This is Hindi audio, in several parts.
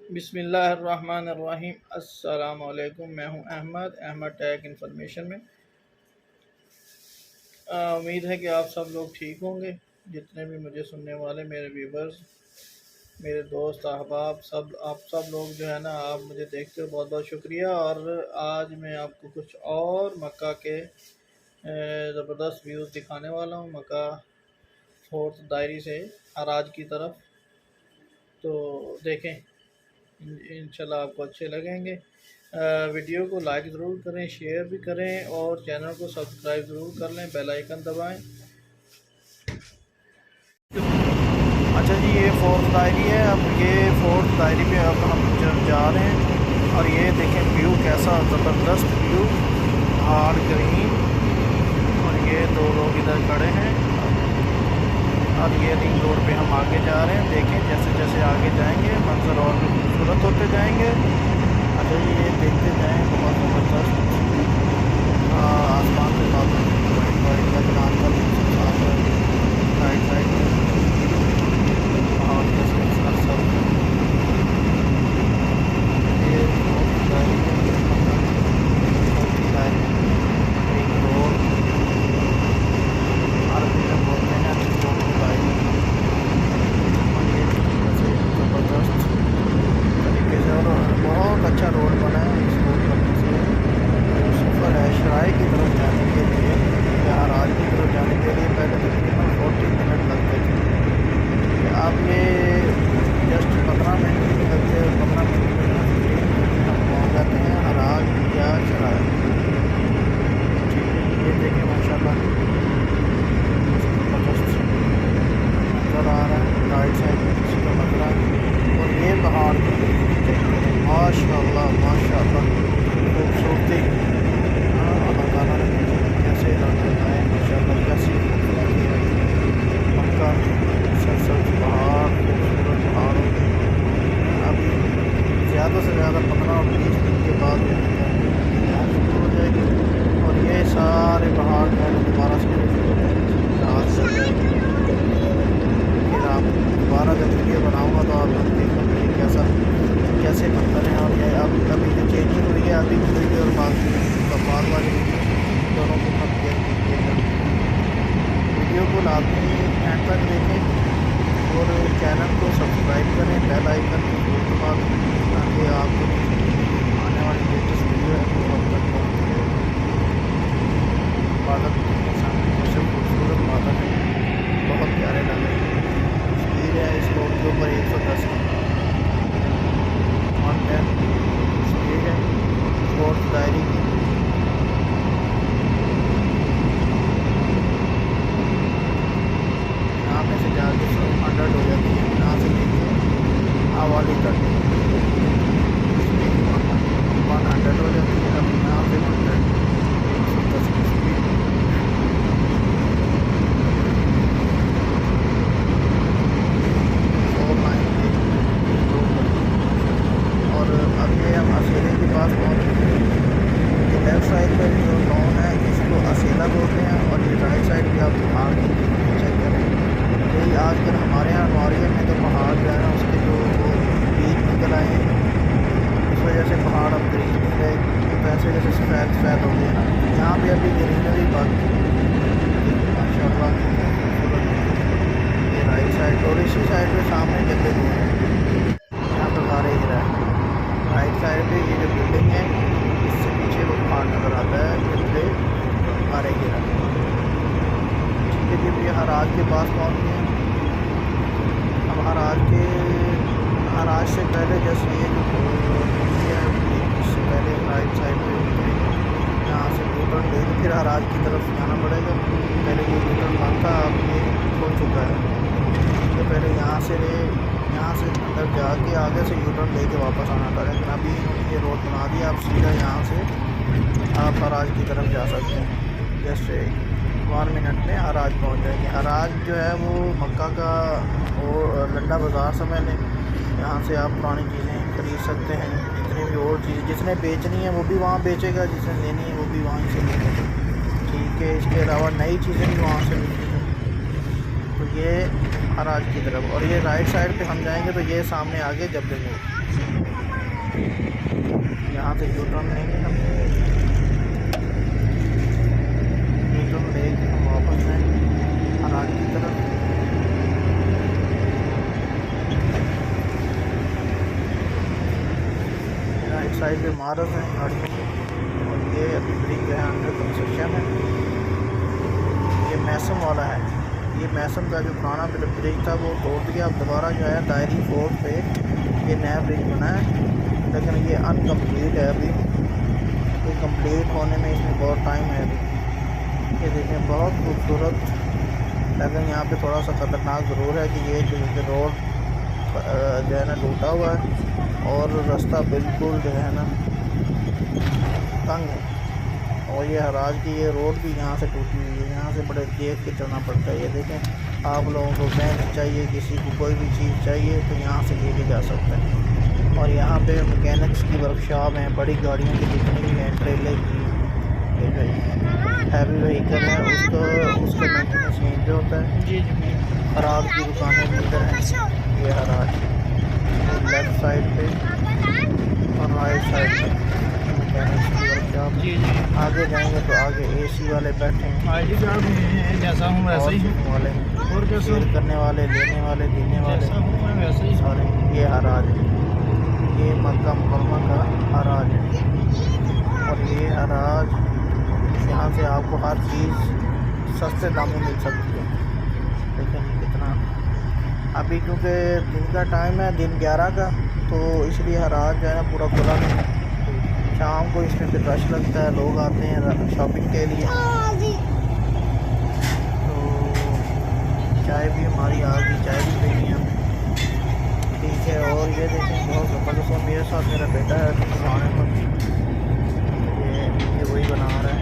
बिस्मिल्लाहिर्रहमानिर्रहीम। अस्सलाम वालेकुम। मैं हूं अहमद टेक इन्फॉर्मेशन में। उम्मीद है कि आप सब लोग ठीक होंगे। जितने भी मुझे सुनने वाले मेरे व्यूवर्स, मेरे दोस्त अहबाब, सब आप सब लोग जो है ना, आप मुझे देखते हो, बहुत बहुत शुक्रिया। और आज मैं आपको कुछ और मक्का के ज़बरदस्त व्यूज़ दिखाने वाला हूँ, मक्का फोर्थ डायरी से हराज की तरफ। तो देखें, इंशाल्लाह आपको अच्छे लगेंगे। वीडियो को लाइक ज़रूर करें, शेयर भी करें और चैनल को सब्सक्राइब ज़रूर कर लें, बेल आइकन दबाएं। अच्छा जी, ये फोर्थ डायरी है। अब ये फोर्थ डायरी पे अब हम जा रहे हैं और ये देखें व्यू कैसा ज़बरदस्त व्यू, हार्ड ग्रीन। और ये दो लोग इधर खड़े हैं और ये रिंग रोड पे हम आगे जा रहे हैं। देखें जैसे जैसे आगे जाएंगे मंजर और भी खूबसूरत होते जाएंगे। अच्छा जी, ये देखते जाएँ, बहुत ज़बरदस्त आसमान के बादल, वाइट का चांद का राइट साइड में पहाड़ के सब ये रिंग रोड अरबी में बोलते हैं ज़बरदस्त तरीके से। और बहुत अच्छा रोड बना है। इस रोड बनने से सफ़र है शराय की तरफ जाने के लिए या हराज की तरफ जाने के लिए पहले तकरीबन 40 मिनट लगते थे। अब ये जस्ट 15 मिनट ही लगते हैं। 15 मिनट में हम पहुँच जाते हैं हराज या शराय। ठीक है, ये देखें माशाल्लाह ज़बरदस्त नज़र आ रहा है। राइट साइड में किसी का लग रहा है और ये पहाड़ माशाल्लाह माशाल्लाह खूबसूरती। अल्लाह ताला ने कैसे लगाए माशाल्लाह, कैसी मक्का सरसब्ज़ पहाड़, खूबसूरत पहाड़ों। अभी ज़्यादा से ज़्यादा 15 और 20 दिन के बाद शुरू हो जाएगी और ये सारे पहाड़ जो है दोबारा से शुरू हो जाएंगे। फिर आप दोबारा जब वीडियो बनाऊँगा तो आप लोग देखोगे कैसे मंजर हैं। और ये अभी जो चेंजिंग हुई है अभी की वीडियो और बाद वाली दोनों को कंपेयर कीजिएगा। वीडियो को लाजमी एंड तक देखें और चैनल को सब्सक्राइब करें, बेल आइकन को जरूर दबा दें ताकि आपको आने वाली लेटेस्ट वीडियो है वो अब तक पहुँचे। बादल के सामने कैसे खूबसूरत बादल है, बहुत प्यारे लग रहे हैं। स्पीड है इस रोड के ऊपर 110 110 स्पीड है फोर्थ डायरी की। यहाँ पे से जाके 100 हो जाती है, यहाँ से लेके आवाली तक 100 हो जाती है। अब यहाँ से 110 की स्पीड। और अब ये हम असेले के पास पहुँच गए हैं। ये लेफ़्ट साइड पर जो टाउन है इसको असेला बोलते हैं और ये राइट साइड पे आप पहाड़ चेक करें। यही आजकल हमारे यहाँ नौरिया में तो पहाड़ जो है ना उसके जो बीज निकल आए हैं, इस वजह से पहाड़ अब ग्रीन नहीं रहे, वैसे जैसे सफ़ेद सफ़ेद हो गए ना। यहाँ पे अभी ग्रीनरी बाकी माशाल्लाह। ये राइट साइड और इसी साइड पे सामने जंगल है, यहाँ पर सारे गिरा है। राइट साइड पे ये जो बिल्डिंग है इससे पीछे वो पहाड़ नज़र आता है जिससे मारे गिरा। ठीक है जी, ये हराज के पास पहुँच गए। अब हराज से पहले जैसे ये जो है इससे पहले राइट साइड पे यहाँ से यूटर्न लेके फिर हराज की तरफ जाना पड़ेगा। पहले ये यूटर्न बंद था, अब ये खुल चुका है। तो पहले यहाँ से अंदर जाके आगे से यूटर्न लेके वापस आना था, लेकिन अभी इन्होंने ये रोड बना दिया। आप सीधा यहाँ से आप हराज की तरफ जा सकते हैं। जैसे 1 मिनट में हराज पहुँच जाएंगे। हराज जो है वो मक्का का वो लंडा बाज़ार समझ लें। यहाँ से आप पुरानी चीज़ें खरीद सकते हैं, जितनी भी और चीज़ जिसने बेचनी है वो भी वहाँ बेचेगा, जिसने लेनी है वो भी वहीं से लेगा। ठीक है, इसके अलावा नई चीज़ें भी वहाँ से मिलती हैं। तो ये हराज की तरफ, और ये राइट साइड पे हम जाएंगे तो ये सामने आगे जबल नूर, यहाँ से यू टर्न लेंगे हम, यू टर्न लेके हम वापस जाएंगे हराज की तरफ। राइट साइड पे मारस है गाड़ियों की, और ये अभी ब्रिज जो है अंडर कंस्ट्रक्शन है। ये मैसम वाला है, ये मैसम का जो पुराना ब्रिज था वो तोड़ दिया, अब दोबारा जो है दायरी फोर्ट पे ये नया ब्रिज बना है, लेकिन ये अनकम्प्लीट है अभी, ये कंप्लीट होने में इसमें बहुत टाइम है अभी। ये देखें बहुत खूबसूरत, लेकिन यहाँ पे थोड़ा सा ख़तरनाक ज़रूर है कि ये जो रोड जो है ना टूटा हुआ है, और रास्ता बिल्कुल जो है ना तंग है, और ये हराज की ये रोड भी यहाँ से टूटी हुई है, यहाँ से बड़े देख के चलना पड़ता है। ये देखें आप लोगों को बैंक चाहिए, किसी को कोई भी चीज़ चाहिए तो यहाँ से लेके जा सकते हैं। और यहाँ पे मैकेनिक्स की वर्कशॉप हैं, बड़ी गाड़ियों की जितनी भी हैं, ट्रेलर की, ये जो हैवी व्हीकल है उसको उसके मेंटेनेंस यहीं पे होता है। जी जी। हराज की दुकानें भी इधर हैं, ये हराज लेफ्ट साइड पे और राइट साइड पे मैकेनिक्स की वर्कशॉप। जी जी। आगे जाएंगे तो आगे एसी वाले बैठे हैं, आईडी कार्ड में जैसा हूँ वैसा ही हूँ, वाले और कैसे सेल करने वाले, लेने वाले, देने वाले जैसा हूँ मैं वैसा ही। सारे। ये हराज है, ये मक्का मुकरमा का हराज है, और ये हराज यहाँ से आपको हर चीज़ सस्ते दाम में मिल सकती है। लेकिन कितना अभी क्योंकि दिन का टाइम है, दिन 11 का, तो इसलिए हराज जो है ना पूरा खुला नहीं है। शाम को इसमें फिर रश लगता है, लोग आते हैं शॉपिंग के लिए। तो चाय भी हमारी आ गई, चाय भी पीनी है हमें, ठीक है। और ये देखें बहुत ज़बरदस्त, मेरे साथ मेरा बेटा है खाने पर, ये वही बना रहा है,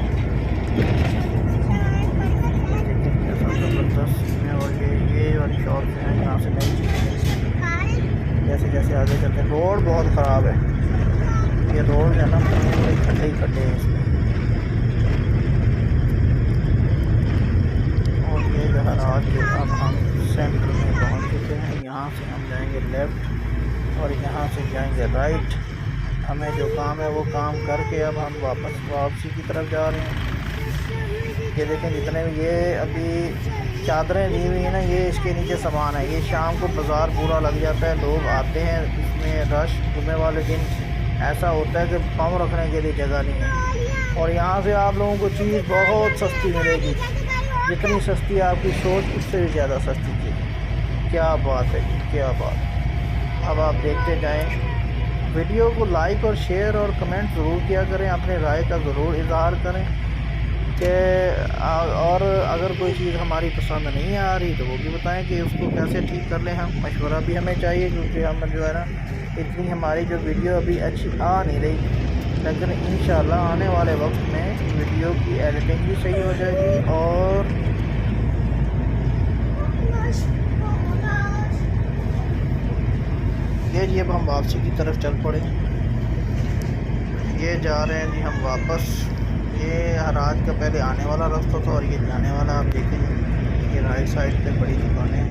ज़बरदस्त में। और ये वाली शॉप जो है यहाँ से नई चीज़ें, जैसे जैसे आगे चलते हैं। रोड बहुत ख़राब है, ये रोड है ना पूरे खड्डे ही खड्डे हैं इसमें। और ये जो हराज के अब हम सेंटर में पहुँच चुके हैं, यहाँ से हम जाएंगे लेफ़्ट और यहाँ से जाएंगे राइट। हमें जो काम है वो काम करके अब हम वापसी की तरफ जा रहे हैं। ये देखें जितने भी ये अभी चादरें दी हुई हैं ना, ये इसके नीचे सामान है। ये शाम को बाज़ार पूरा लग जाता है, लोग आते हैं, इसमें रश जुम्मे वाले दिन ऐसा होता है कि पाँव रखने के लिए जगह नहीं है। और यहाँ से आप लोगों को चीज़ बहुत सस्ती मिलेगी, जितनी सस्ती आपकी सोच उससे भी ज़्यादा सस्ती चीज़। क्या बात है, क्या बात। अब आप देखते जाएं, वीडियो को लाइक और शेयर और कमेंट ज़रूर किया करें, अपने राय का ज़रूर इज़हार करें कि और अगर कोई चीज़ हमारी पसंद नहीं आ रही तो वो भी बताएं कि उसको कैसे ठीक कर लें। हम मशवरा भी हमें चाहिए, क्योंकि हम जो है ना इतनी हमारी जो वीडियो अभी अच्छी आ नहीं रही, लेकिन इंशाल्लाह आने वाले वक्त में वीडियो की एडिटिंग भी सही हो जाएगी। और ये जी अब हम वापसी की तरफ चल पड़े, ये जा रहे हैं जी हम वापस। ये हराज का पहले आने वाला रास्ता था और ये जाने वाला, आप देखें ये राइट साइड पे बड़ी दुकानें हैं।